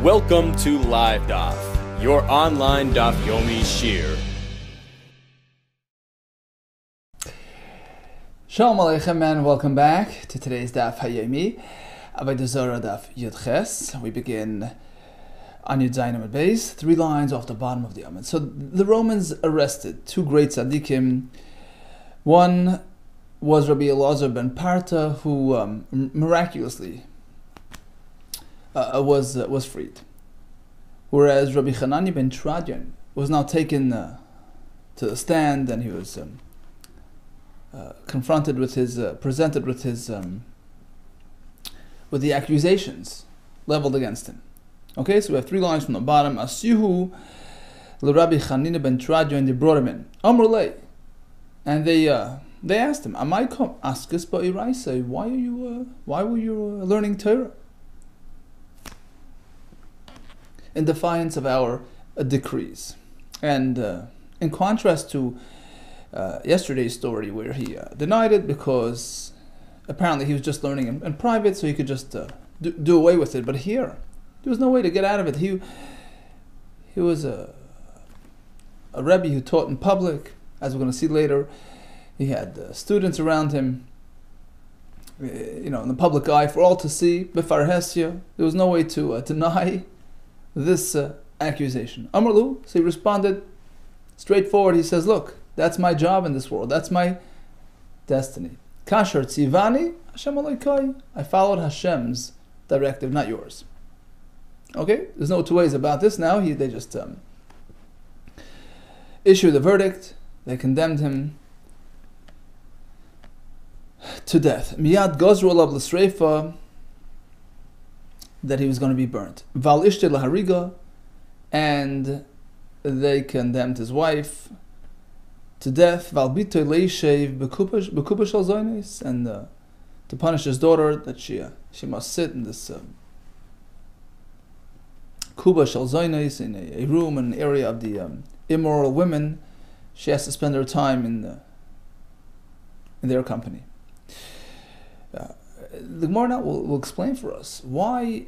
Welcome to LiveDaf, your online Daf Yomi Shir. Shalom Aleichem and welcome back to today's Daf Hayomi, Avodah Zarah Daf Yud Ches. We begin on Yud Zayin Amud Beis, 3 lines off the bottom of the Amud. So the Romans arrested 2 great tzaddikim. One was Rabbi Elazar ben Parta, who miraculously was freed, whereas Rabbi Hanani ben Tradian was now taken to the stand, and he was confronted with his, presented with his, with the accusations leveled against him. Okay, so we have 3 lines from the bottom. Asyuhu l'Rabbi Hanina ben Tradian, they brought him in. Amr lei, and they asked him, Amai kom askis ba'iraisa, why were you learning Torah in defiance of our decrees? And in contrast to yesterday's story, where he denied it because apparently he was just learning in private, so he could just do away with it. But here, there was no way to get out of it. He was a Rebbe who taught in public, as we're going to see later. He had students around him, in the public eye for all to see. Befarhesia, there was no way to deny this accusation. Amrlu, so he responded straightforward. He says, look, that's my job in this world. That's my destiny. Kasher tzivani, Hashem alaikai. I followed Hashem's directive, not yours. Okay? There's no 2 ways about this now. They just issued the verdict. They condemned him to death. Miyad gozru alav l'sreifa, that he was going to be burnt. Val ishte lahariga, and they condemned his wife to death. Val bitoy leishev bekupa shel zoynis, and to punish his daughter, that she must sit in this kuba shel zoynis, in a room, an area of the immoral women. She has to spend her time in their company. The Gemara now will explain for us why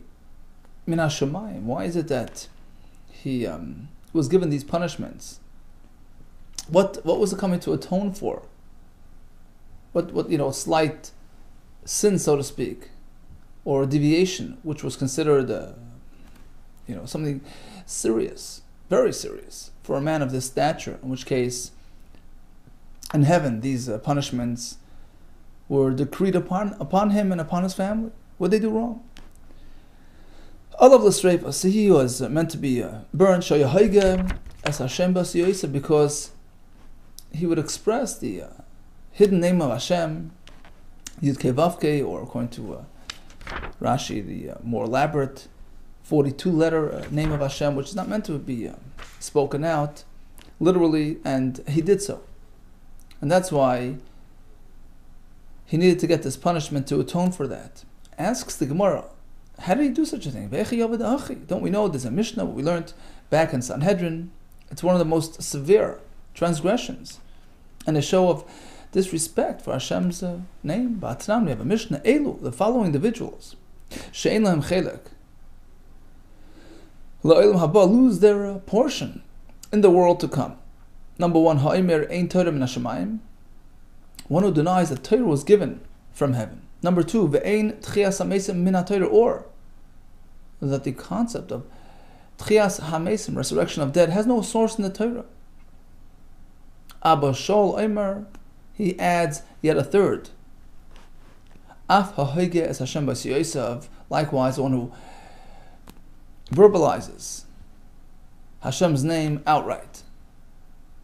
min hashamayim. Why is it that he was given these punishments? What was it coming to atone for? What slight sin, so to speak, or deviation, which was considered something serious, very serious for a man of this stature. In which case, in heaven, these punishments were decreed upon him and upon his family. What did they do wrong? Olav l'sreifa, so he was meant to be burned, shoyahoige as Hashem bas yoisa, because he would express the hidden name of Hashem, Yud Kei Vav Kei, or according to Rashi, the more elaborate 42-letter name of Hashem, which is not meant to be spoken out literally, and he did so. And that's why he needed to get this punishment to atone for that. Asks the Gemara, how did he do such a thing? Don't we know there's a Mishnah we learned back in Sanhedrin? It's one of the most severe transgressions and a show of disrespect for Hashem's name. Ba'atram, we have a Mishnah, Elu, the following individuals, she'ein lahem chelek, la'olam haba, lose their portion in the world to come. Number 1, ha'omer ein Torah min hashamayim, one who denies that Torah was given from heaven. Number 2, ve'ein tchias hamesim min ha-Torah, or that the concept of tchias hamesim, resurrection of dead, has no source in the Torah. Abba Shol Omer, he adds yet a third. Af ha'hoige es Hashem bas yosav, likewise one who verbalizes Hashem's name outright.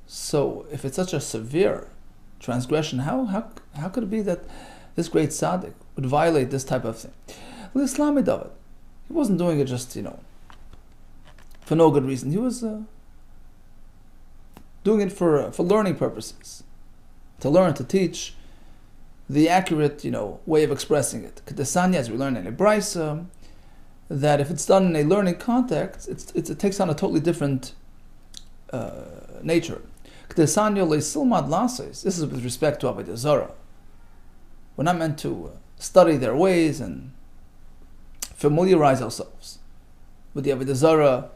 So, if it's such a severe transgression, how could it be that this great tzaddik would violate this type of thing? L'Islami David, he wasn't doing it just for no good reason. He was doing it for learning purposes, to learn, to teach the accurate way of expressing it. Kedesanya, as we learn in a brisa, that if it's done in a learning context, it takes on a totally different nature. This is with respect to Avodah Zarah. We're not meant to study their ways and familiarize ourselves with the Avodah Zarah,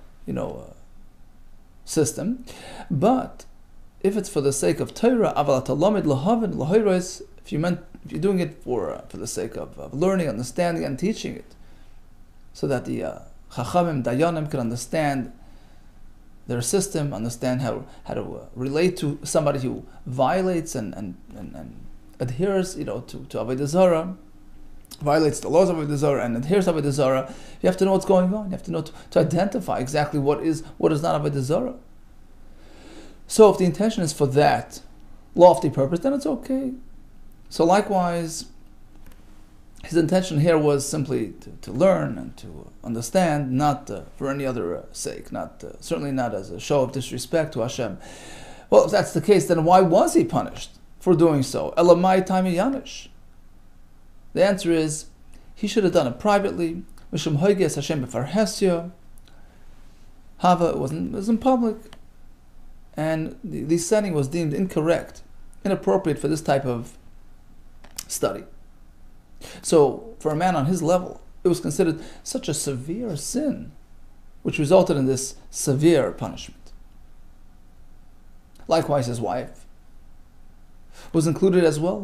system. But if it's for the sake of Torah, if you're doing it for the sake of learning, understanding, and teaching it, so that the Chachamim, Dayanim can understand their system, understand how to relate to somebody who violates and adheres, to Avodah Zarah, violates the laws of Avodah Zarah and adheres to Avodah Zarah. You have to know what's going on. You have to know to identify exactly what is not Avodah Zarah. So if the intention is for that lofty purpose, then it's okay. So likewise, his intention here was simply to learn and to understand, not for any other sake, certainly not as a show of disrespect to Hashem. Well, if that's the case, then why was he punished for doing so? Elamai Taimi Yanish. The answer is, he should have done it privately. Mishum Hoiges Hashem B'farhesya. Hava, it was in public. And the setting was deemed incorrect, inappropriate for this type of study. So, for a man on his level, it was considered such a severe sin, which resulted in this severe punishment. Likewise, his wife was included as well.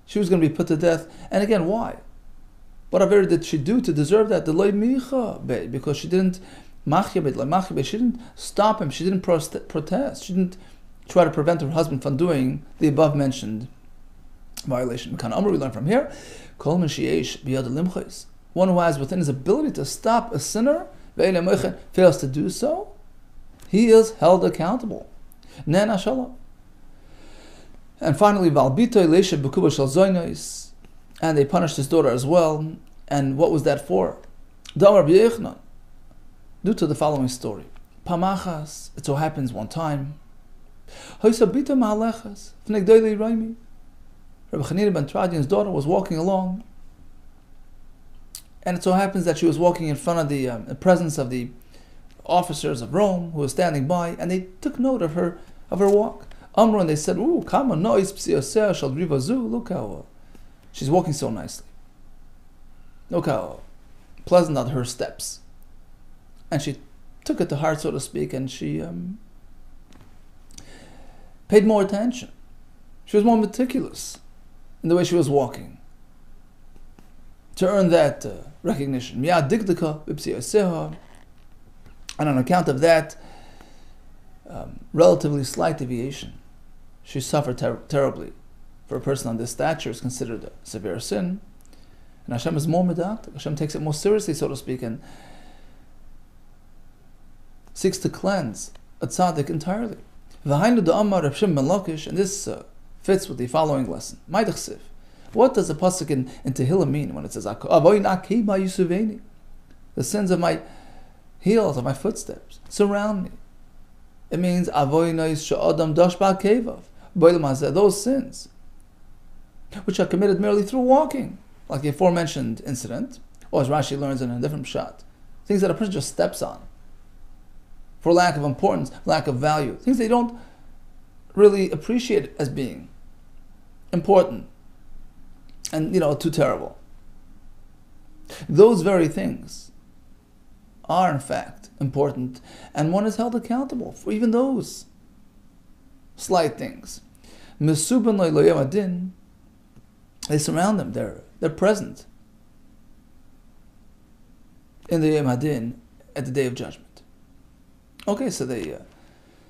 She was going to be put to death. And again, why? What aver did she do to deserve that? Because she didn't she didn't stop him. She didn't protest. She didn't try to prevent her husband from doing the above mentioned violation. We learn from here, one who has within his ability to stop a sinner, fails to do so, he is held accountable. And finally, and they punished his daughter as well. And what was that for? Due to the following story. Pamachas, it so happens one time, Rabbi Chanina ben Tradian's daughter was walking along, and it so happens that she was walking in front of the presence of the officers of Rome who were standing by, and they took note of her walk. Amru, and they said, "Ooh, kama nois psioseh shel rivazu." Look how she's walking so nicely. Look how pleasant are her steps. And she took it to heart, so to speak, and she paid more attention. She was more meticulous in the way she was walking to earn that recognition. And on account of that relatively slight deviation, she suffered terribly. For a person on this stature, is considered a severe sin. And Hashem is more medactic. Hashem takes it more seriously, so to speak, and seeks to cleanse a tzaddik entirely. And this fits with the following lesson. What does the pasuk in Tehillim mean when it says, the sins of my heels, of my footsteps, surround me? It means those sins which are committed merely through walking, like the aforementioned incident, or as Rashi learns in a different shot, things that a person just steps on for lack of importance, lack of value, things they don't really appreciate as being important and too terrible. Those very things are in fact important, and one is held accountable for even those slight things. They surround them, they're present in the Yom Hadin at the Day of Judgment. Okay, so they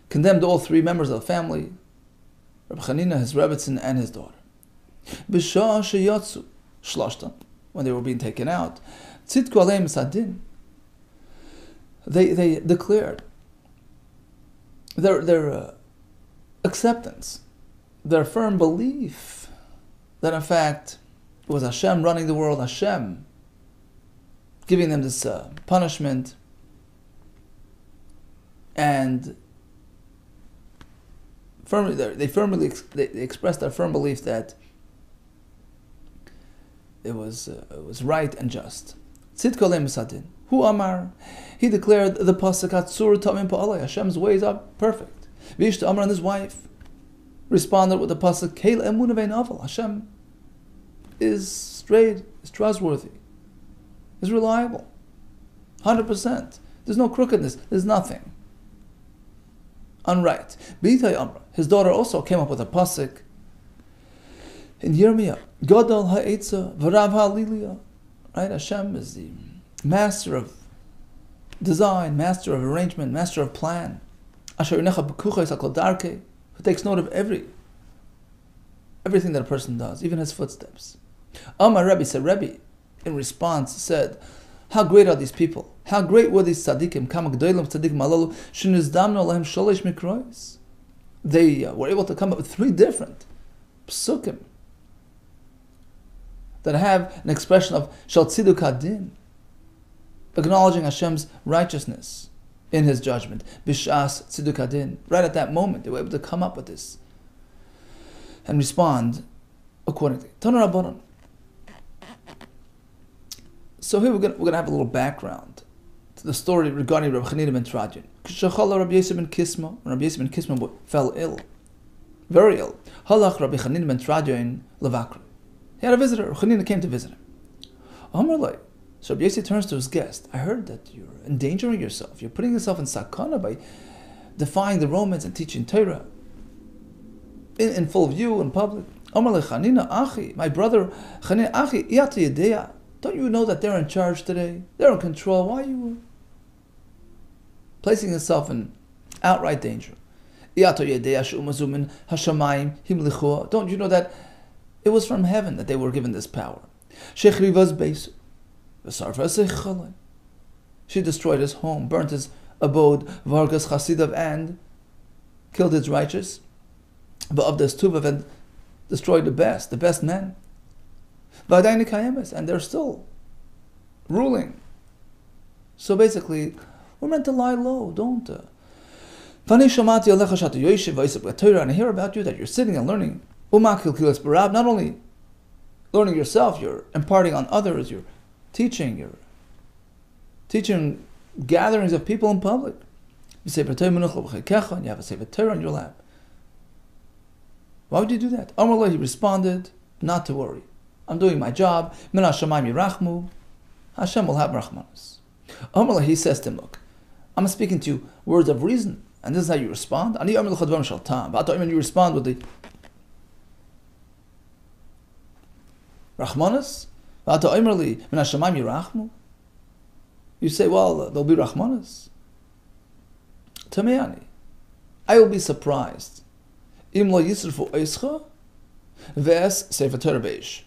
condemned all three members of the family, Rabbi Chanina, his Rebbetzin, and his daughter. B'shah sheyatzu shlashta, when they were being taken out, tzidku aleim sadin, they declared their acceptance, their firm belief that in fact it was Hashem running the world, Hashem giving them this punishment, and they expressed their firm belief that it was right and just. Tzidko le'misadin. Hu Amar, he declared the pasuk Atzur Tamim Pa'alei, Hashem's ways are perfect. Vishta Amar, and his wife responded with the pasuk Keil Emun Vein Aval. Hashem is straight, is trustworthy, is reliable. 100%. There's no crookedness. There's nothing. Unright. B'itay Amra. His daughter also came up with a pasuk in Yirmiyah. Gadol ha'etza v'rav ha'lilia. Right? Hashem is the master of design, master of arrangement, master of plan. Asher inecha b'kuchos hakol darkei. Who takes note of everything that a person does, even his footsteps. Amar Rebbe said, Rebbe, in response, said, how great are these people? How great were these tzaddikim? Kama g'dolim tzaddikim alalu shenizdamnu alahem sholosh mikrois. They were able to come up with 3 different psukim that have an expression of shal tziduk hadin, acknowledging Hashem's righteousness in His judgment. Bishas tziduk hadin. Right at that moment, they were able to come up with this and respond accordingly. Tanu Rabbanon. So here we're going to have a little background to the story regarding Rabbi Chanina ben Tradion. Rabbi Yosef ben Kisma, when Rabbi Yosef ben Kisma fell ill, very ill, halach Rabbi Chanina ben Tradion levakra. He had a visitor. Rabbi Chanina came to visit him. Amar, so Rabbi Yosef turns to his guest. I heard that you're endangering yourself. You're putting yourself in sakana by defying the Romans and teaching Torah in full view, in public. Amar Chanina achi, my brother Chanina achi, iyata yedeya. Don't you know that they're in charge today? They're in control. Why are you placing yourself in outright danger? Don't you know that it was from heaven that they were given this power? She destroyed his home, burnt his abode, vargas chasidav, and killed his righteous, and destroyed the best men. And they're still ruling. So basically, we're meant to lie low, don't. And I hear about you that you're sitting and learning. Not only learning yourself, you're imparting on others, you're teaching gatherings of people in public. You have a Sefer Torah on your lap. Why would you do that? Amar, he responded, not to worry. I'm doing my job. Min Hashemayim yirachmu. Hashem will have rachmanos. Amar, he says to him, look, I'm speaking to you words of reason, and this is how you respond. Ani amar l'chadvarim shel tam. When you respond with the rachmanos, min Hashemayim yirachmu. You say, well, there'll be rachmanos. Tameani, I will be surprised. Im lo yisrfu eischa ves sefer Torah beish.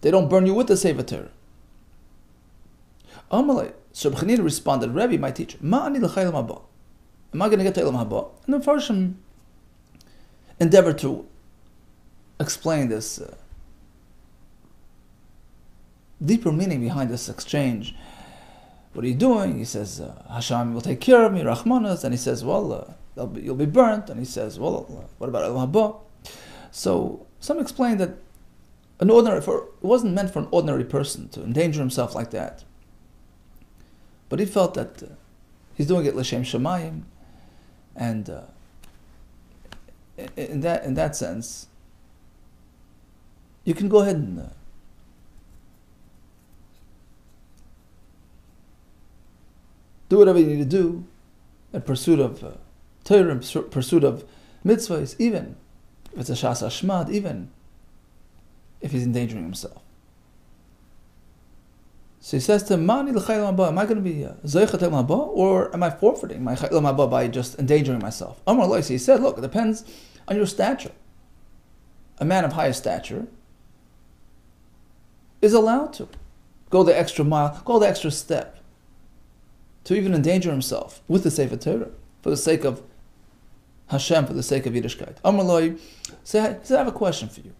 They don't burn you with the Sefer Torah. Amalei. So Rabbi Chanina responded, Rebbe, my teacher, Ma'ani l'chaylam haba. Am I going to get to Ilam haba? And the Farshim endeavor to explain this deeper meaning behind this exchange. What are you doing? He says, Hashem will take care of me, Rachmanas. And he says, well, you'll be burnt. And he says, well, what about Ilam haba? So some explain that it wasn't meant for an ordinary person to endanger himself like that. But he felt that he's doing it l'shem shamayim, and in that sense, you can go ahead and do whatever you need to do in pursuit of Torah, in pursuit of mitzvahs, even if it's a shas hashmad, even if he's endangering himself. So he says to him, Mani l'chaylam haba, am I going to be zoichet haba, or am I forfeiting my chaylam haba by just endangering myself? Amar lo, so he said, look, it depends on your stature. A man of higher stature is allowed to go the extra mile, go the extra step, to even endanger himself with the Sefer Torah, for the sake of Hashem, for the sake of Yiddishkeit. Amar lo, he said, I have a question for you,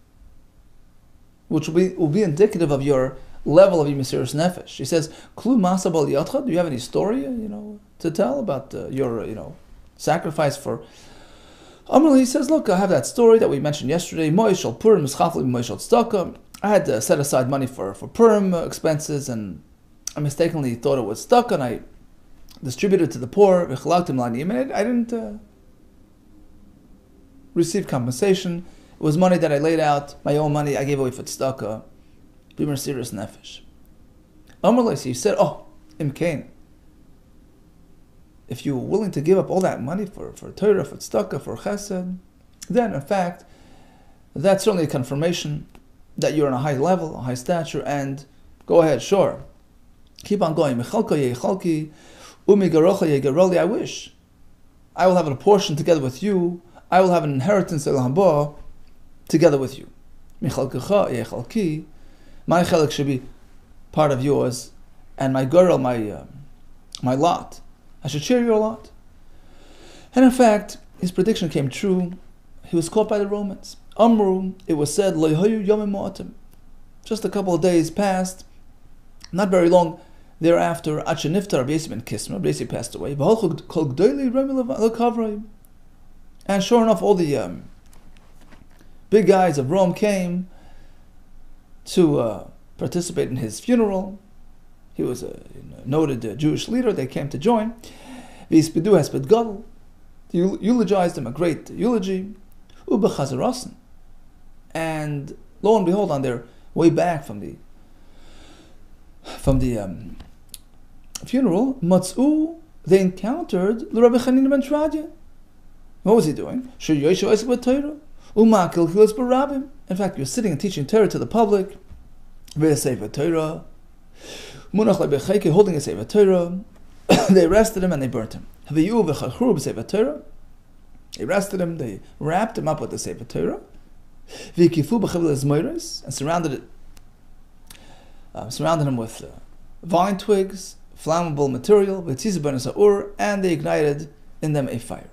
which will be indicative of your level of Mesiras Nefesh. He says, Klu masa bal yatcha, do you have any story, to tell about your, sacrifice for Amr? He says, look, I have that story that we mentioned yesterday. Moishal Purim, Mischafli Moishal Tzedakah. I had set aside money for Purim expenses, and I mistakenly thought it was tzedakah, and I distributed to the poor. And I didn't receive compensation. It was money that I laid out, my own money, I gave away for tzedakah. Be Mesiras Nefesh. Amr, so you said, Imkain. if you're willing to give up all that money for Torah, for tzedakah, for chesed, then in fact, that's certainly a confirmation that you're on a high level, a high stature, and go ahead, sure. Keep on going. I wish I will have a portion together with you. I will have an inheritance together with you. My chelek should be part of yours, and my girl, my lot. I should share your lot. And in fact, his prediction came true. He was caught by the Romans. Amru, it was said, just a couple of days passed, not very long thereafter, Rabbi ben Kisma, Rabbi passed away. And sure enough, all the big guys of Rome came to participate in his funeral. He was a noted Jewish leader. They came to join. They eulogized him, a great eulogy. And lo and behold, on their way back from the funeral, they encountered Rabbi Chanina ben Tradya. What was he doing? In fact, he was sitting and teaching Torah to the public. Holding a Sefer Torah. They arrested him and they burnt him. They arrested him, they wrapped him up with the Sefer Torah, and surrounded him with vine twigs, flammable material, and they ignited in them a fire.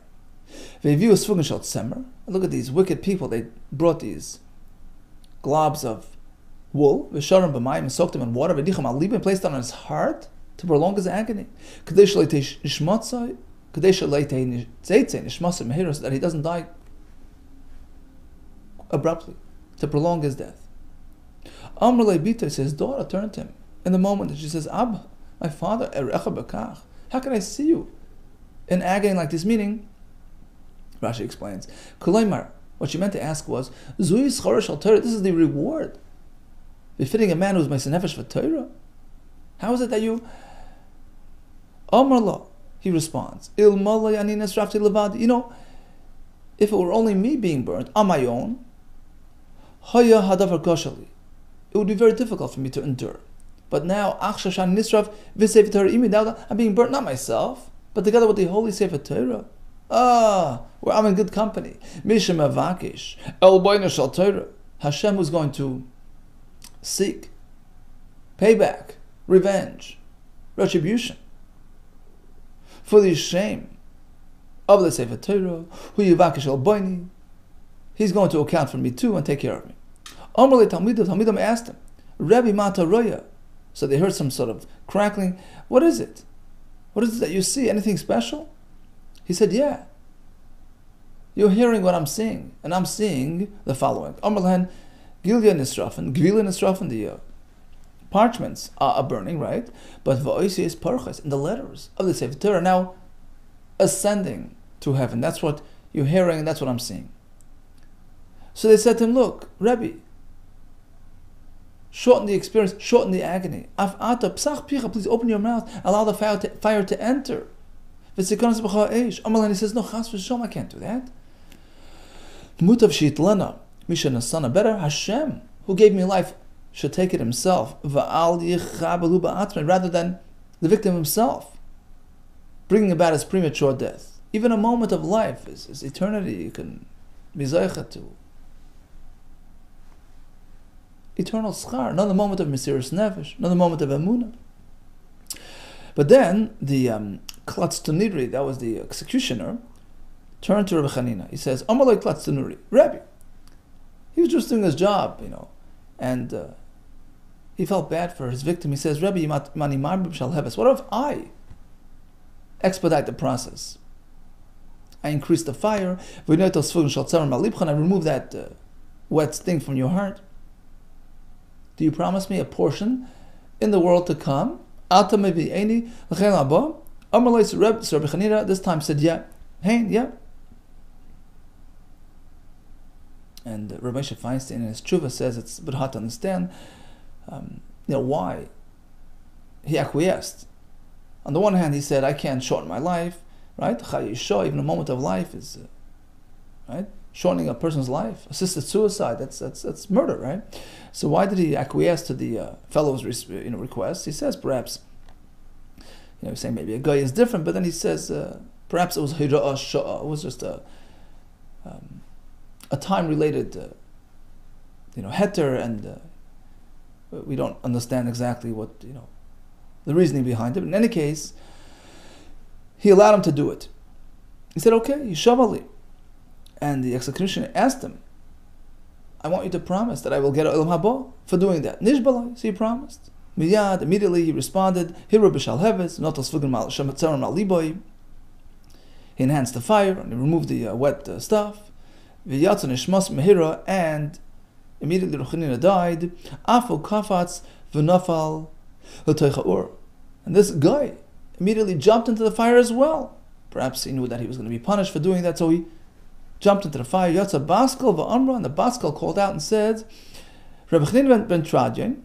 Look at these wicked people. They brought these globs of wool, and soaked them in water, and placed it on his heart to prolong his agony, so that he doesn't die abruptly, to prolong his death. Amr Bita, his daughter, turned to him in the moment that she says, Abba, my father, how can I see you in agony like this? Meaning, Rashi explains, what she meant to ask was, this is the reward befitting a man who's my nefesh for Torah. How is it that you... Amr, he responds, if it were only me being burnt on my own, it would be very difficult for me to endure. But now, I'm being burnt not myself, but together with the Holy Sefer Torah. Where I'm in good company. Hashem was going to seek payback, revenge, retribution for the shame of the Sefer Torah. He's going to account for me too and take care of me. Talmidim asked him, Rebbe Mata Roya. So they heard some sort of crackling. What is it? What is it that you see? Anything special? He said, yeah. You're hearing what I'm seeing. And I'm seeing the following. Amrlan, Gilya Nisrafen, the parchments are burning, right? But Va'oisi is Parchas, and the letters of the Sefer Torah are now ascending to heaven. That's what you're hearing, and that's what I'm seeing. So they said to him, look, Rebbe, shorten the experience, shorten the agony. Please open your mouth, allow the fire to enter. Amrlan, he says, no, chas v'shom, I can't do that. Better Hashem, who gave me life, should take it himself, rather than the victim himself, bringing about his premature death. Even a moment of life is eternity. You can be zeicha to eternal schar, another moment of Mesiras Nefesh, another moment of emunah. But then the Klatz Tanidri, that was the executioner, turned to Rabbi Chanina. He says, Amalei Klatz Tanidri, Rabbi. He was just doing his job, and he felt bad for his victim. He says, Rabbi, what if I expedite the process? I increase the fire, I remove that wet sting from your heart. Do you promise me a portion in the world to come? This time said, yeah. Yeah. And Rabbi Moshe Feinstein in his tshuva says it's a bit hard to understand why he acquiesced. On the one hand, he said, I can't shorten my life. right? Chayisha, even a moment of life is, right? Shortening a person's life. Assisted suicide, that's murder, right? So why did he acquiesce to the fellow's request? He says perhaps, he's saying maybe a guy is different, but then he says perhaps it was hira'ah sha'ah. It was just a time-related, heter, and we don't understand exactly what the reasoning behind it. But in any case, he allowed him to do it. He said, "Okay, Yishavali." And the executioner asked him, "I want you to promise that I will get Olam Haba for doing that." Nishbalai, so he promised. Miyad, immediately he responded, Hiru b'shal heves, notos fugan mal shemetzaron mal liboy. He enhanced the fire and he removed the wet stuff. V'yatzu nishmas mehira, and immediately Ruchanina died. Afu kafatz v'nafal l'toicha ur. And this guy immediately jumped into the fire as well. Perhaps he knew that he was going to be punished for doing that, so he jumped into the fire. Yatza Baskal v'amra, and the Baskal called out and said, Rabbi Chanina ben Trajan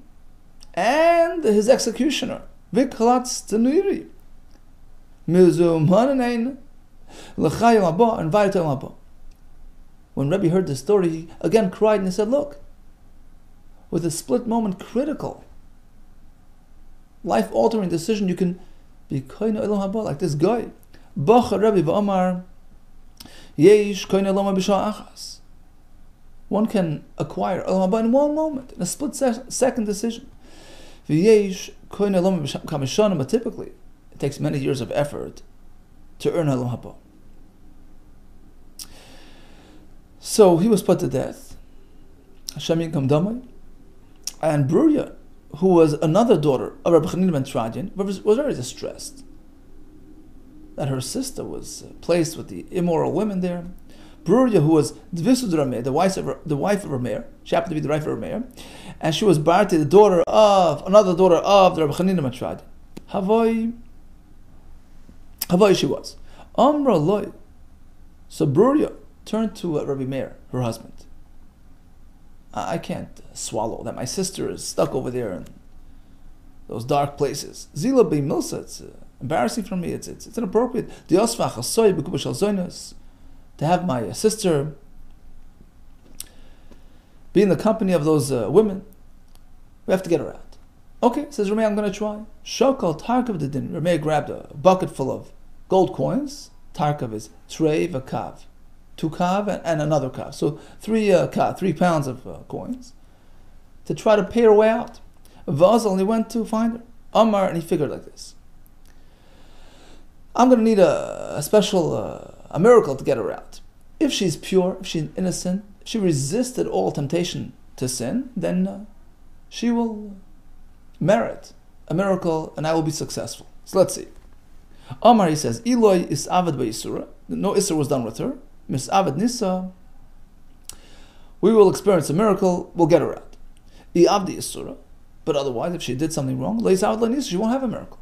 and his executioner, Viklatz Tanuri, Mizum Hananein, L'chayim Haba, and Vaytom Haba. When Rebbe heard this story, he again cried and he said, "Look, with a split moment, critical, life-altering decision, you can be koine Olam Haba like this guy." Bacha Rebbe v'Amar, Yesh koine Olam Haba b'sha'achas. One can acquire Olam Haba in one moment, in a split-second decision. V'yesh koine Olam Haba b'sha'achas, but typically it takes many years of effort to earn Olam Haba. So he was put to death. Hashem Yikam Damai. And Bruria, who was another daughter of Rabbi Chanina ben Trajan, was very distressed that her sister was placed with the immoral women there. Bruria, who was Dvisud Rameh, the wife of Rameir, she happened to be the wife of Rameir, and she was Barti, another daughter of the Rabbi Chanina ben Trajan. Havoi she was. Amra loy. So Bruria turned to Rabbi Meir, her husband. I can't swallow that my sister is stuck over there in those dark places. Zila be milsa, it's embarrassing for me, it's inappropriate. To have my sister be in the company of those women, we have to get her out. Okay, says Rameh, I'm going to try. Shokal Tarkav the din. Rameh grabbed a bucket full of gold coins. Tarkav is trei v'kav. 2 kav and another kav. So 3 pounds of coins to try to pay her way out. Vazal, and he went to find her. Amar, and he figured like this: I'm going to need a special a miracle to get her out. If she's pure, if she's innocent, if she resisted all temptation to sin, then she will merit a miracle and I will be successful. So let's see. Amar, he says, Eloi is avad ba'isura. No isur was done with her. Miss Avad Nisa, we will experience a miracle, we'll get her out. I Avdi Isura, but otherwise, if she did something wrong, Leis Avad Nisa, she won't have a miracle.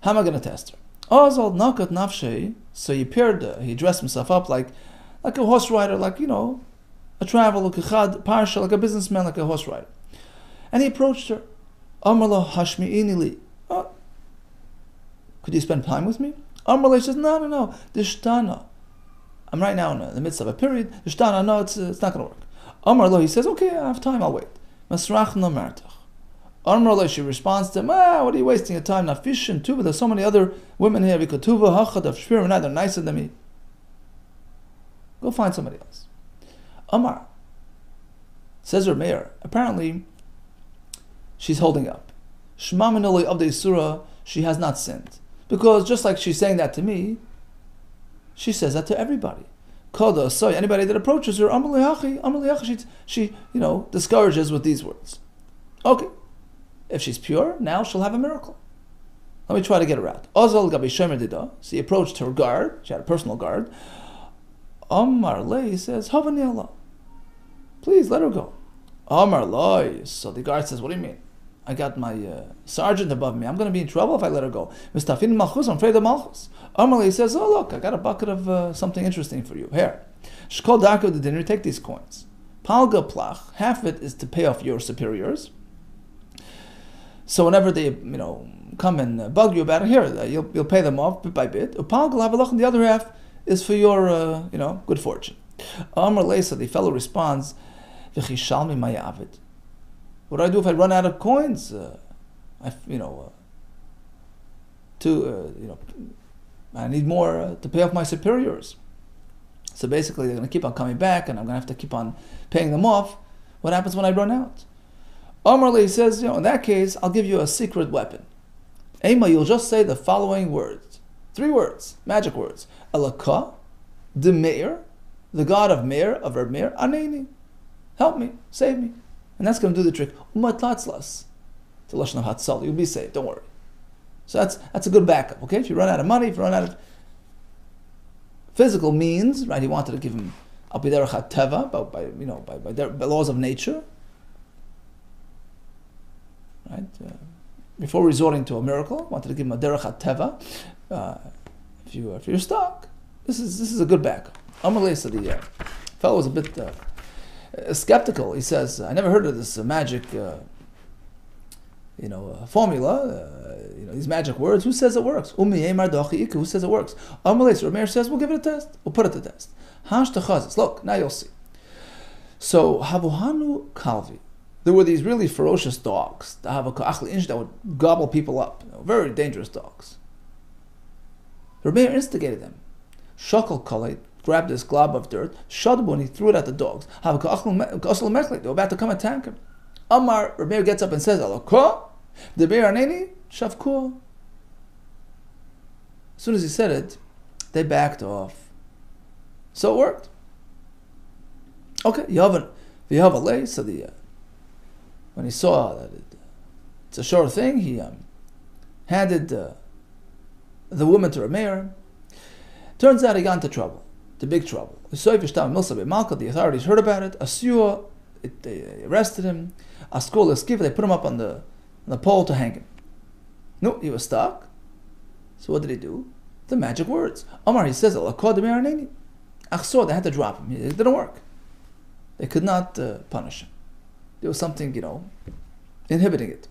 How am I going to test her? Azal Nakat Nafshei, so he dressed himself up like a horse rider, like, a traveler, like a chad, parsha, like a businessman, like a horse rider. And he approached her. Amarla Hashmi'ini li. Could you spend time with me? Amarla says, no, Dishtana. I'm right now in the midst of a period. Dishtana, no, it's not going to work. Amar lo, he says, okay, I have time, I'll wait. Masrach no martach. Amar lo, she responds to him, what are you wasting your time? Not fish and tuba, there's so many other women here. Because tuba, hachad, of shpir, they're nicer than me. Go find somebody else. Amar, says her mayor, apparently she's holding up. Shema minoli of the Isura, she has not sinned. Because just like she's saying that to me, she says that to everybody. Koda, so anybody that approaches her, she discourages with these words. Okay, if she's pure, now she'll have a miracle. Let me try to get her out. Ozal gabi shomer dida. So he approached her guard. She had a personal guard. Amar le, he says, Havani Allah. Please let her go. Amar lo. So the guard says, what do you mean? I got my sergeant above me. I'm going to be in trouble if I let her go. Mistafin malchus, I'm afraid of malchus. Amarli says, oh look, I got a bucket of something interesting for you. Here. Shkol darko the dinner, take these coins. Palga plach, half of it is to pay off your superiors. So whenever they, come and bug you about it, here, you'll pay them off bit by bit. And the other half is for your, good fortune. Amar Leisa, the fellow responds, what do I do if I run out of coins? I need more to pay off my superiors. So basically, they're going to keep on coming back, and I'm going to have to keep on paying them off. What happens when I run out? Amar Leisa says, in that case, I'll give you a secret weapon. Ema, you'll just say the following words. 3 words, magic words. Elaka, the Meir, the God of Meir, of Reb Meir, Aneni. Help me, save me. And that's going to do the trick. Umatlatzlas. It's a lashon of Hatzal. You'll be saved, don't worry. So that's a good backup, okay? If you run out of money, if you run out of physical means, right? He wanted to give him Avodah Zarah by laws of nature, right? Before resorting to a miracle, wanted to give him a derech hateva. If you're stuck, this is a good backup. Amalei said the fellow was a bit skeptical. He says, "I never heard of this magic, formula. These magic words. Who says it works? Who says it works? Amalei Rameir says, we'll give it a test. We'll put it to test. Look, now you'll see. So Havuhanu Kalvi. There were these really ferocious dogs that would gobble people up. Very dangerous dogs. Rameir instigated them. Shakal Kalei grabbed this glob of dirt, Shadbu, and he threw it at the dogs. They were about to come attack him. Amar, Rameir gets up and says, Alakah, the Be'arneni, Shavkua. As soon as he said it, they backed off. So it worked. Okay, Yahavalei, so when he saw that it's a sure thing, he handed the woman to Rameir. Turns out he got into trouble, to big trouble. The authorities heard about it. Asua, they arrested him. Askol Eskiva, they put him up on the pole to hang him. No, he was stuck. So what did he do? The magic words. Omar, he says, Achsor, they had to drop him. It didn't work. They could not punish him. There was something, inhibiting it.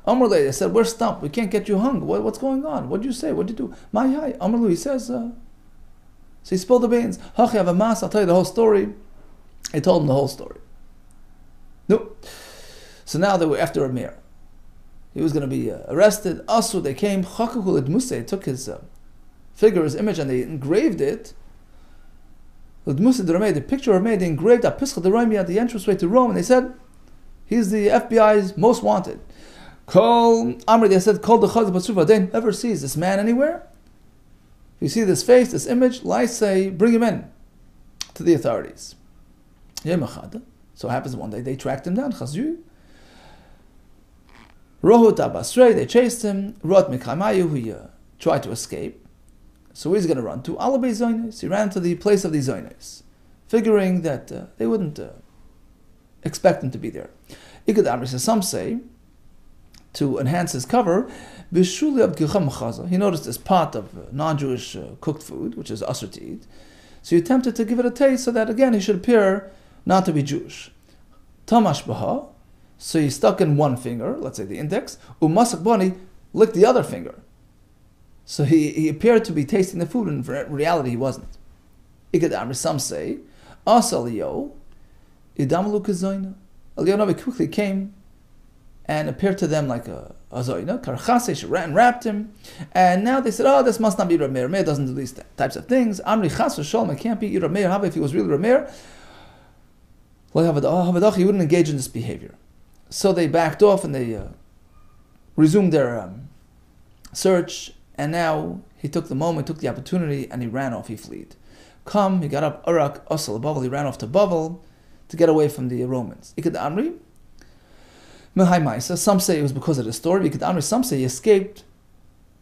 Amrle, they said, we're stumped. We can't get you hung. What's going on? What did you say? What did you do? Mayai. Amrlu, he says, so he spilled the beans. I'll tell you the whole story. He told him the whole story. No. So now they were after Rameir. He was going to be arrested. Also, they came. They took his figure, his image, and they engraved it. The picture of Rameir, they engraved at Pischa de Rome at the entranceway to Rome, and they said, he's the FBI's most wanted. Kol Amri, they said, Kol Dechad Batsuva, they never sees this man anywhere. If you see this face, this image, lie say, bring him in to the authorities. So it happens one day, they tracked him down. Chazyu. Rohut Abasrei, they chased him. Rot Mikamayu, he tried to escape. So he's going to run to Alabei Zoynes. He ran to the place of the Zoynes, figuring that they wouldn't expect him to be there. Ikad Amri says, some say, to enhance his cover, he noticed this pot of non-Jewish cooked food, which is asur to eat. So he attempted to give it a taste so that, again, he should appear not to be Jewish. Tamash Baha, so he stuck in one finger, let's say the index, Umasak Bani licked the other finger. So he appeared to be tasting the food, and in reality he wasn't. Ikad Amri, some say, Asaliyo, Idamalu Kazoina. Eliyahu quickly came and appeared to them like a zoina. Karchase, wrapped him. And now they said, this must not be Rameir. Rameir doesn't do these types of things. Amri Chas Shalom, it can't be Rameir. How if he was really Rameir? He wouldn't engage in this behavior. So they backed off and they resumed their search. And now he took the moment, took the opportunity, and he ran off, he fled. He got up, Arak, Asal, Bavel, he ran off to Bavel to get away from the Romans. Ikad Amri, some say it was because of the story. Some say he escaped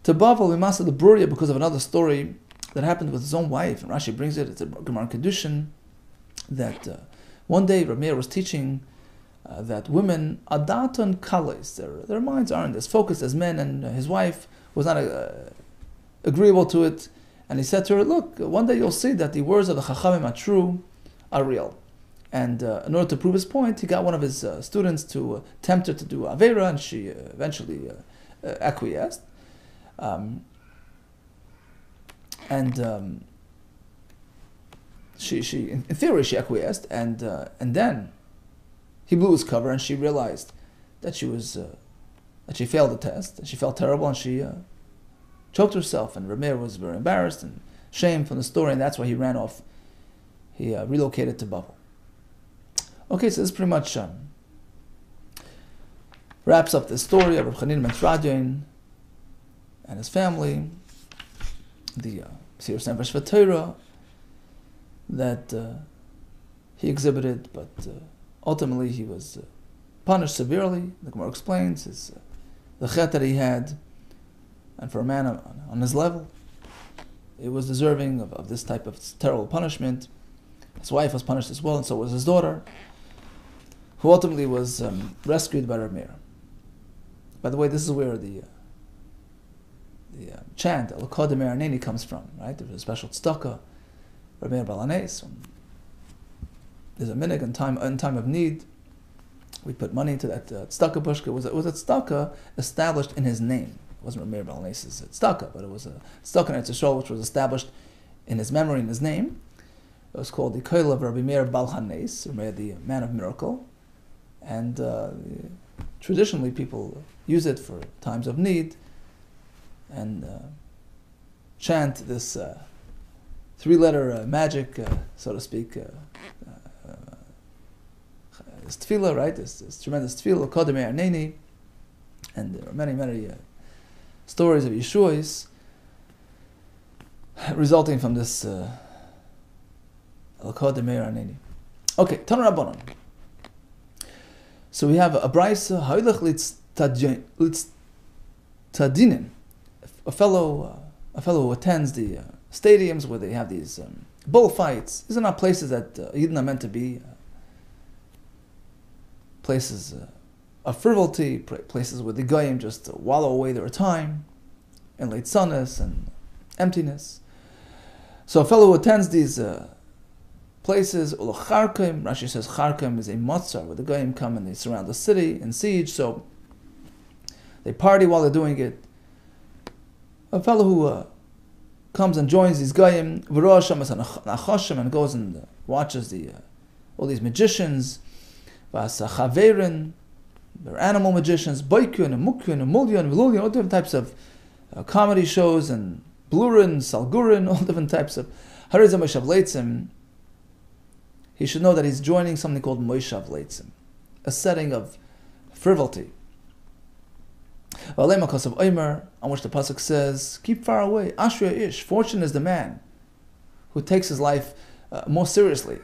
to Bavel, Mimasa the Bruria, because of another story that happened with his own wife. And Rashi brings it, it's a Gemara Kedushin, that one day Rameir was teaching that women, Adaton Kales, their minds aren't as focused as men, and his wife was not agreeable to it. And he said to her, look, one day you'll see that the words of the Chachamim are true, are real. And in order to prove his point, he got one of his students to tempt her to do Aveira, and she eventually acquiesced. And she in theory she acquiesced, and then he blew his cover, and she realized that she failed the test, and she felt terrible, and she choked herself. And Rameir was very embarrassed and shamed from the story, and that's why he ran off. He relocated to Babel. Okay, so this pretty much wraps up the story of Reb Chanina ben Teradyon and his family, the serious emphasis for Torah that he exhibited, but ultimately he was punished severely. The Gemara explains the chet that he had, and for a man on his level, it was deserving of this type of terrible punishment. His wife was punished as well, and so was his daughter, who ultimately was rescued by Rav Meir. By the way, this is where the chant Al-Kodem Eraneni comes from, right? There's a special tzedakah, Rav Meir Balanes. There's a minhag in time of need. We put money into that tzedakah pushka. It was a tzedakah established in his name. It wasn't Rav Meir Balanes' tzedakah, but it was a tzedakah in Eretz Yisrael which was established in his memory, in his name. It was called the Koil of Rabbi Meir Bal Hanes, Rav Meir, the man of miracle. And traditionally people use it for times of need and chant this three-letter magic, so to speak, this tefillah, right? This tremendous tefillah, Kodem Eraneni. And there are many stories of Yeshua's resulting from this Kodem Eraneni. Okay, Tanu Rabbanon. So we have a brisa, Ha'ilach Litztadinin, a fellow who attends the stadiums where they have these bullfights. These are not places that Yidden are meant to be. Places of frivolity, places where the goyim just wallow away their time in leitzanus and emptiness. So a fellow who attends these places, Ulacharkim, Rashi says Charkim is a motzar, where the goyim come and they surround the city in siege, so they party while they're doing it. A fellow who comes and joins these goyim, and goes and watches all these magicians, Chaverin, they're animal magicians, Boikun and Mukyun and Mulyan and Vilulyan, all different types of comedy shows, and Blurin, Salgurin, all different types of Harizah Moshav Leitzim. He should know that he's joining something called Moshav Leitzim, a setting of frivolity. On which the pasuk says, "Keep far away." Ashriya ish. Fortunate is the man who takes his life more seriously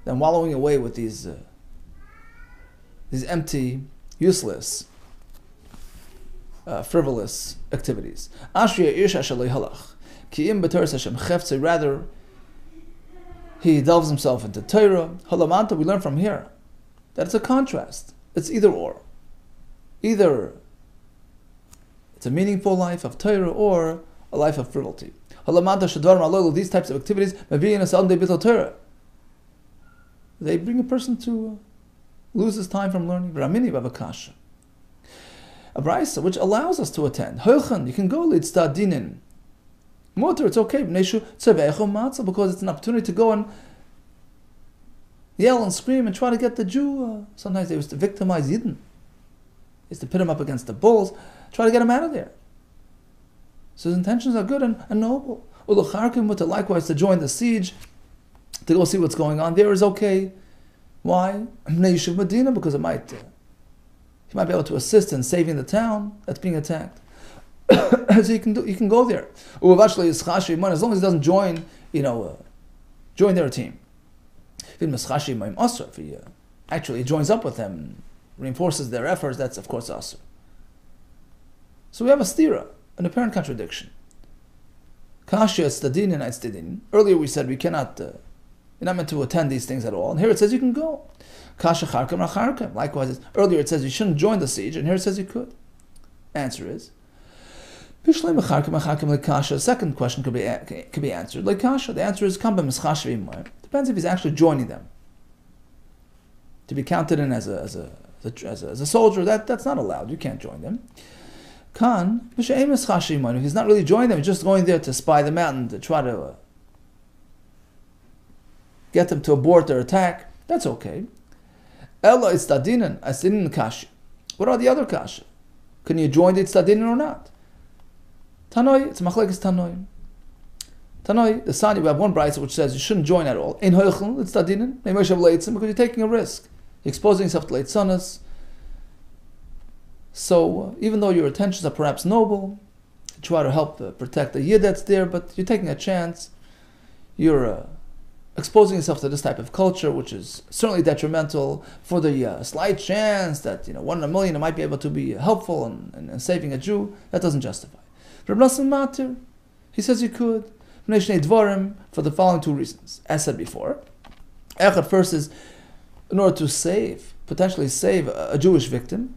than wallowing away with these empty, useless, frivolous activities. Ashriya ish ashalei halach. Ki im b'Torah Hashem cheftzei. Rather, he delves himself into Torah. Halamanta, we learn from here that it's a contrast. It's either or. Either it's a meaningful life of Torah or a life of frivolity. Halamanta shadvar malolu. These types of activities, they bring a person to lose his time from learning. Ramini bavakasha. A brisa which allows us to attend. You can go litztadinin. Motor, it's okay, because it's an opportunity to go and yell and scream and try to get the Jew. Sometimes they used to victimize Yidden. They used to pit him up against the bulls, try to get him out of there. So his intentions are good and noble. Likewise, to join the siege, to go see what's going on there is okay. Why? Because he might be able to assist in saving the town that's being attacked. So you can go there. As long as he doesn't join, join their team. If he actually joins up with them, reinforces their efforts, that's of course asur. So we have a stira, an apparent contradiction. Earlier we said we cannot, you're not meant to attend these things at all, and here it says you can go. Likewise, earlier it says you shouldn't join the siege, and here it says you could. Answer is, the second question could be answered. The answer is depends if he's actually joining them. To be counted in as a soldier, that's not allowed. You can't join them. Kan, if he's not really joining them, he's just going there to spy them out and to try to get them to abort their attack, that's okay. Ella Itztadinan, Asinin Kashi. What are the other Kashi? Can you join the Itztadinan or not? Tanoi, it's Machlekes Tanoi. Tanoi, the Sani, we have one brayso which says you shouldn't join at all. In Hoichel, Itztadinan, because you're taking a risk. You're exposing yourself to Leitzanas. So, even though your intentions are perhaps noble, you try to help protect the Yid that's there, but you're taking a chance. You're exposing yourself to this type of culture, which is certainly detrimental for the slight chance that 1 in a million it might be able to be helpful in saving a Jew. That doesn't justify. Reb Nosson Matir, he says you could. For the following 2 reasons. As said before, Echad first is in order to potentially save a Jewish victim,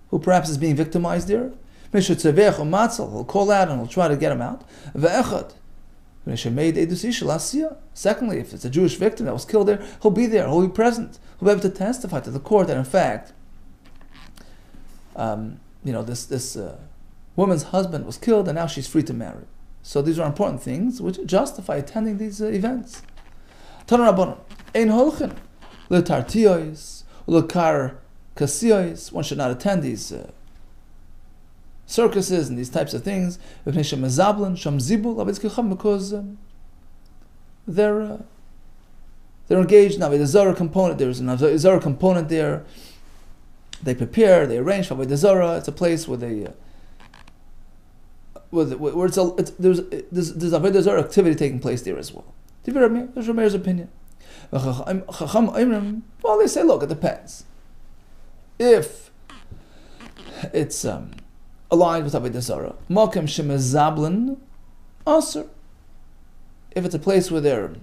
who perhaps is being victimized there. He'll call out and he'll try to get him out. Secondly, if it's a Jewish victim that was killed there, he'll be there, he'll be present, he'll be able to testify to the court that in fact, this woman's husband was killed and now she's free to marry. So these are important things which justify attending these events. One should not attend these circuses and these types of things because they're engaged in Avodah Zarah component. There's an Avodah Zarah component there. They prepare, they arrange for Avodah Zarah. It's a place where they there's Avodah Zarah activity taking place there as well. There's Rameir's opinion. Well, they say, look, it depends. If it's aligned with Avodah Zarah, Mokem Shemezablan Aser. If it's a place where they're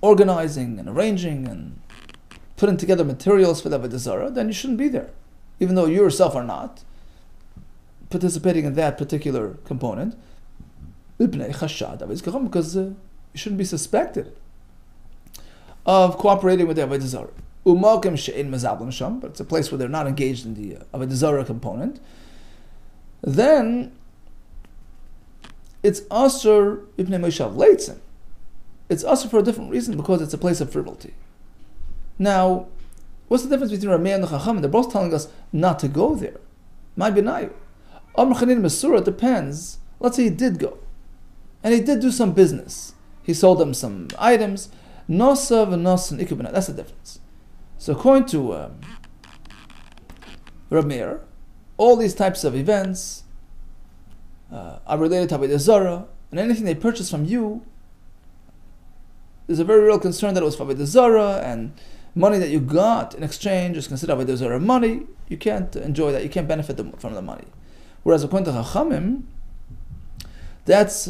organizing and arranging and putting together materials for the Avodah Zarah, then you shouldn't be there, even though you yourself are not participating in that particular component, because you shouldn't be suspected of cooperating with the Avodah Zarah. But it's a place where they're not engaged in the Avodah Zarah component. Then it's asur ibnei Moshav Leitzim. It's asur for a different reason, because it's a place of frivolity. Now, what's the difference between Rameh and the Chacham? They're both telling us not to go there. My benayu. Amr Chanin Masura depends. Let's say he did go, and he did do some business. He sold them some items. Nosav and Nosan Ikubana. That's the difference. So according to Reb Meir, all these types of events are related to Avodah Zarah, and anything they purchase from you, there's a very real concern that it was for Avodah Zarah, and money that you got in exchange is considered Avodah Zarah money. You can't enjoy that. You can't benefit from the money. Whereas according to Chachamim, that's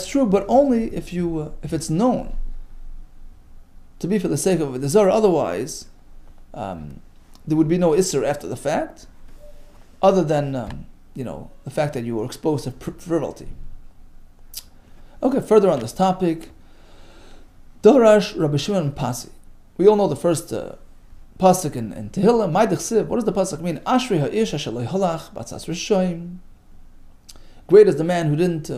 true, but only if it's known to be for the sake of Avodah Zarah. Otherwise, there would be no Isser after the fact, other than the fact that you were exposed to frivolity. Okay, further on this topic, Dorash Rabbi Shimon Pasi. We all know the first pasuk in Tehillah. Ma'idich. What does the pasuk mean? Ashrei ha'ish asher lo halach b'atzas rishoyim. Great is the man who didn't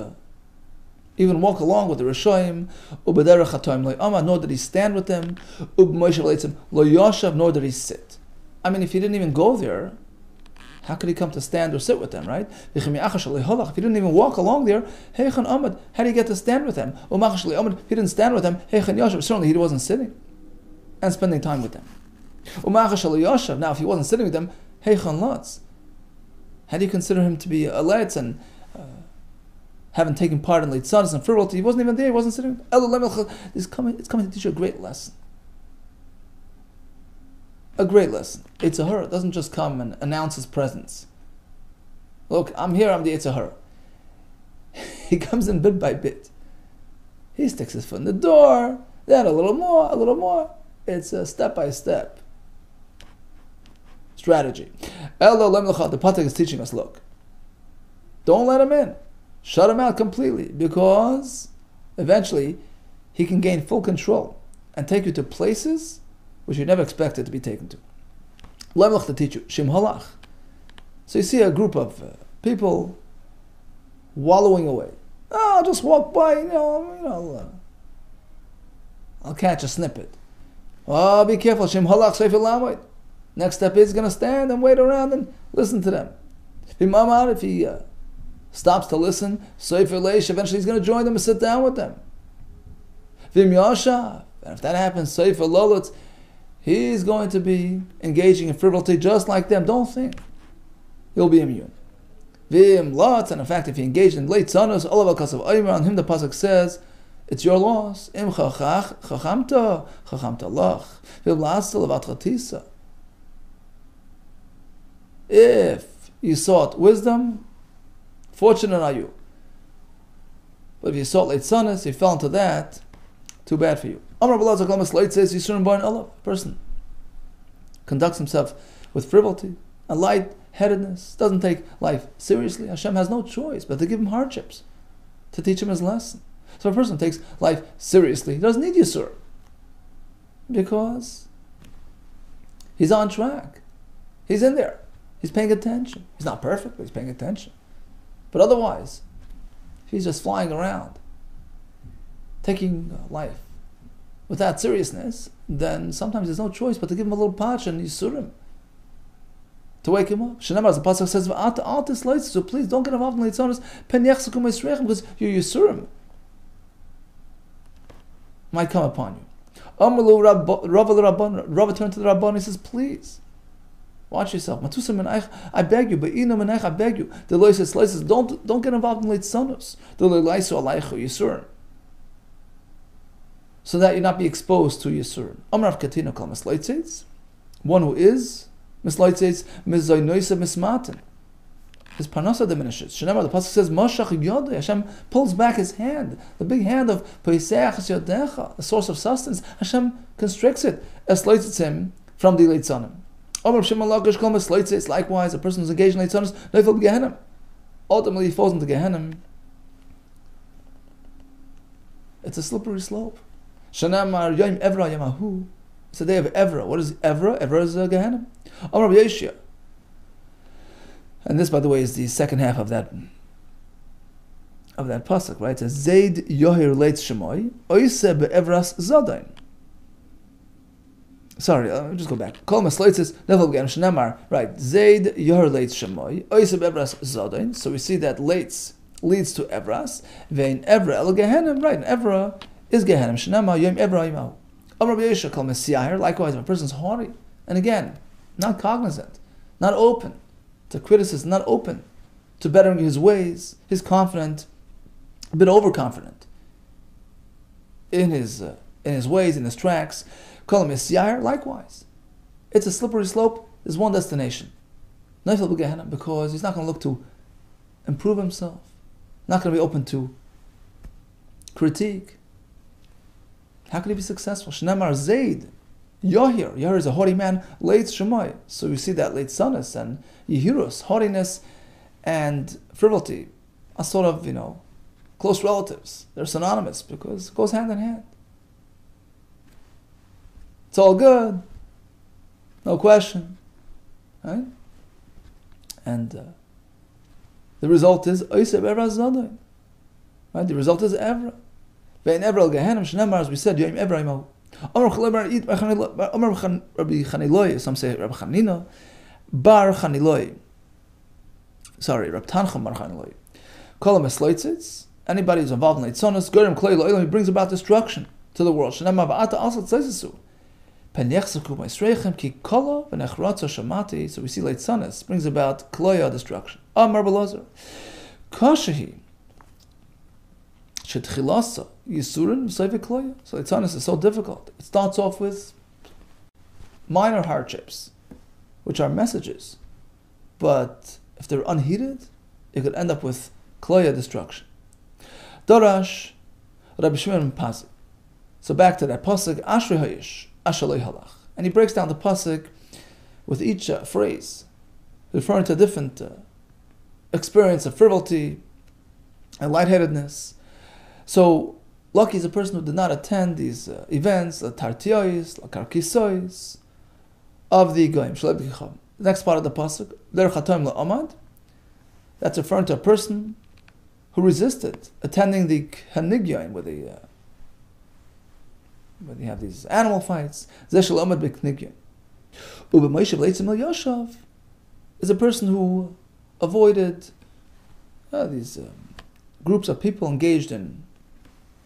even walk along with the rishoyim. Ubederech hatoim lo amad, nor did he stand with them. Ub'moshav leitzim lo yoshav, nor did he sit. I mean, if he didn't even go there, how could he come to stand or sit with them, right? If he didn't even walk along there, how did he get to stand with them? If he didn't stand with them, certainly he wasn't sitting and spending time with them. Now, if he wasn't sitting with them, how do you consider him to be a letz and having taken part in leitzadas and frivolity? He wasn't even there, he wasn't sitting. It's coming to teach you a great lesson. A great lesson. Yetzer Hara doesn't just come and announce his presence. Look, I'm here, I'm the Yetzer Hara. He comes in bit by bit. He sticks his foot in the door, then a little more. It's a step-by-step strategy. The Patak is teaching us, look, don't let him in. Shut him out completely, because eventually he can gain full control and take you to places which you never expected to be taken to. To teach you, Shim Halach. So you see a group of people wallowing away. Oh, I'll just walk by, I'll catch a snippet. Oh, be careful. Shem halach sefer lamoid. Next step is going to stand and wait around and listen to them. If he stops to listen, sefer leish, eventually he's going to join them and sit down with them. Vim yashav, and if that happens, sefer lolot, he's going to be engaging in frivolity just like them. Don't think he'll be immune. Vim lots, and in fact, if he engaged in late sanos, all of al of on him the pasuk says, it's your loss. Im chachach, chachamta lach. Vim lastel avat chatisa. If you sought wisdom, fortunate are you. But if you sought late sanos, you fell into that, too bad for you. Amar Balazar Klamas Leit says Yisurim Bar Allah. Person conducts himself with frivolity and light-headedness, doesn't take life seriously. Hashem has no choice but to give him hardships, to teach him his lesson. So if a person takes life seriously, he doesn't need Yisurim, because he's on track. He's in there. He's paying attention. He's not perfect, but he's paying attention. But otherwise, if he's just flying around, taking life without seriousness, then sometimes there's no choice but to give him a little patch and Yisurim to wake him up. Shenamar, as the pasuk says, so please don't get involved in leitzonos because your Yisurim might come upon you. Rava turned to the Rabban, he says, please watch yourself. I beg you, I beg you. The Lord says, don't get involved in leitzonos. The Lord Yisurim, so that you not be exposed to Yisurim. Amrav Katina kal misleitzes, one who is misleitzes, mizaynoisa mismatin. His parnasa diminishes. Shenamar, the pasuk says, Mashach yodei, Hashem pulls back his hand, the big hand of Peisach yodecha, the source of sustenance. Hashem constricts it, esleitzes him from the leitzonim. Amrav Shimon lakish kal misleitzes, likewise, a person who's engaged in leitzonos, neifel b'gehenim. Ultimately, he falls into Gehenim. It's a slippery slope. Shanamar Yom Evra Yamahu. It's the day of Evra. What is Evra? Evra is Gehenna. Amar Yeshia. And this, by the way, is the second half of that pasuk, right? It says Zayd Yohir Leitz Shemoy Oise Be'Evras Zadain. Sorry, let me just go back. Kol Masleitzes Nevel Gehem Shanamar. Right. Zayd Yohir Leitz Shemoy Oise Be'Evras Zadain. So we see that Leitz leads to Evras. Vein Evra El Gehenna. Right. And Evra is Gehenim. Shenama Yom Evra Yimahu. Amar Yeshua Kol Mesiyaher. Likewise, if a person's haughty, and again, not cognizant, not open to criticism, not open to bettering his ways, he's confident, a bit overconfident in his ways, in his tracks. Kol Mesiyaher. Likewise, it's a slippery slope. There's one destination, Neifel Gehenim, because he's not going to look to improve himself, not going to be open to critique. How could he be successful? Shnamar Zayd Yohir. Yohir is a haughty man. Leitz Shemoy. So we see that Leitz Sanas and Yehirus, haughtiness and frivolity, are sort of, close relatives. They're synonymous because it goes hand in hand. It's all good, no question, right? And the result is Oiseb Evra Zadain. Right? The result is Evra. Vein Evra Gehenim Shnamar, as we said, Yom Evra Yimahu. Amar Rabbi Chaniloi, some say Rabbi Chanina, Bar Chaniloi. Sorry, Rabbi Tanchum Bar Chaniloi. Kol HaMesleitzes, anybody who's involved in Leitzonos, Gorim Klei Lo'elam, he brings about destruction to the world. Shnamar Va'ata Asat Tzeisesu. Pen Yechseku Meisreichem Ki Kola V'nechrotza Shamati. So we see Leitzonos brings about Kloya, destruction. Amar Balazar. Kashahi. Shetchilasa Yisurin V'Seive Kloya. So Leitzonos is so difficult. It starts off with minor hardships, which are messages. But if they're unheeded, it could end up with Kloya, destruction. Dorash Rabbi Shimon Pasuk. So back to that pasuk, Ashrei Hayish, Ashalei Halach. And he breaks down the pasuk with each phrase, referring to a different experience of frivolity and lightheadedness. So, lucky is a person who did not attend these events, the tartiois, the karkisois, of the goyim. The next part of the pasuk, Der Chatoim La'amad, that's referring to a person who resisted attending the Hanigyain, where they have these animal fights. Zeshel Amad B'Knigyain. Ube Moshe V'Leitzim El Yoshav is a person who avoided these groups of people engaged in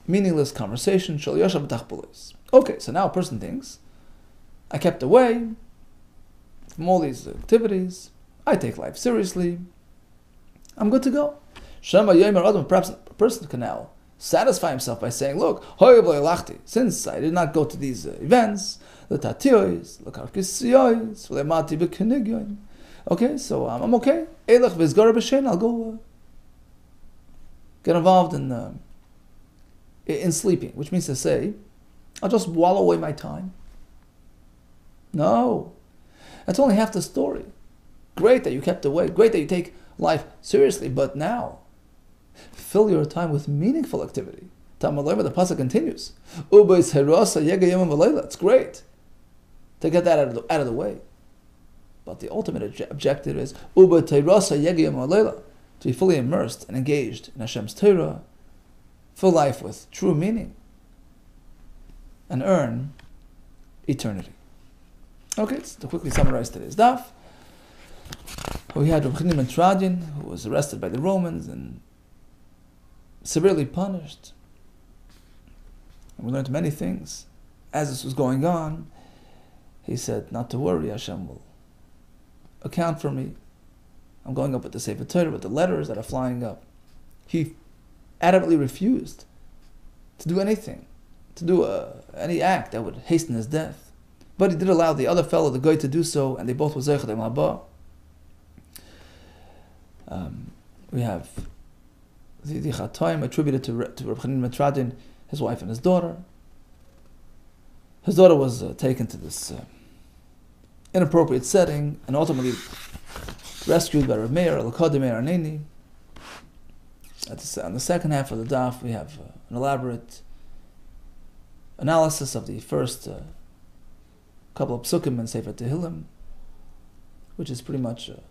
meaningless conversation. Shel Yoshav B'Tachpolis. Okay, so now a person thinks, I kept away from all these activities, I take life seriously, I'm good to go. Shema Yomer Adam, perhaps a person can now satisfy himself by saying, look, since I did not go to these events, okay, so I'm okay. I'll go get involved in sleeping, which means to say, I'll just wallow away my time. No, that's only half the story. Great that you kept away, great that you take life seriously, but now fill your time with meaningful activity. The pasuk continues. It's great to get that out of the way. But the ultimate objective is to be fully immersed and engaged in Hashem's Torah, fill life with true meaning, and earn eternity. Okay, to quickly summarize today's daf. We had Rav Chaim Tradin, who was arrested by the Romans and severely punished. And we learned many things. As this was going on, he said, not to worry, Hashem will account for me. I'm going up with the Sefer Torah, with the letters that are flying up. He adamantly refused to do anything, to do any act that would hasten his death. But he did allow the other fellow, the guy, to do so, and they both were Zeichad Im Haba. We have the Chatoim attributed to Reb Chaim Tradin, his wife and his daughter. His daughter was taken to this inappropriate setting and ultimately rescued by Reb Meir, Al-Qadim Meir Arneni. On the second half of the daf, we have an elaborate analysis of the first couple of psukim in Sefer Tehillim, which is pretty much a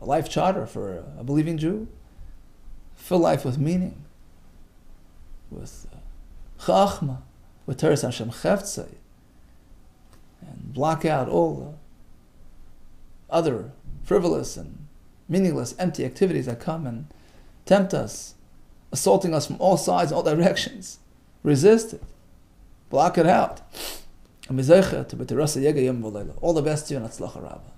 life charter for a believing Jew. Fill life with meaning, with chachma, with teres Hashem cheftzei, and block out all the other frivolous and meaningless, empty activities that come and tempt us, assaulting us from all sides, all directions. Resist it. Block it out. All the best to you and Atzlacha Rabbah.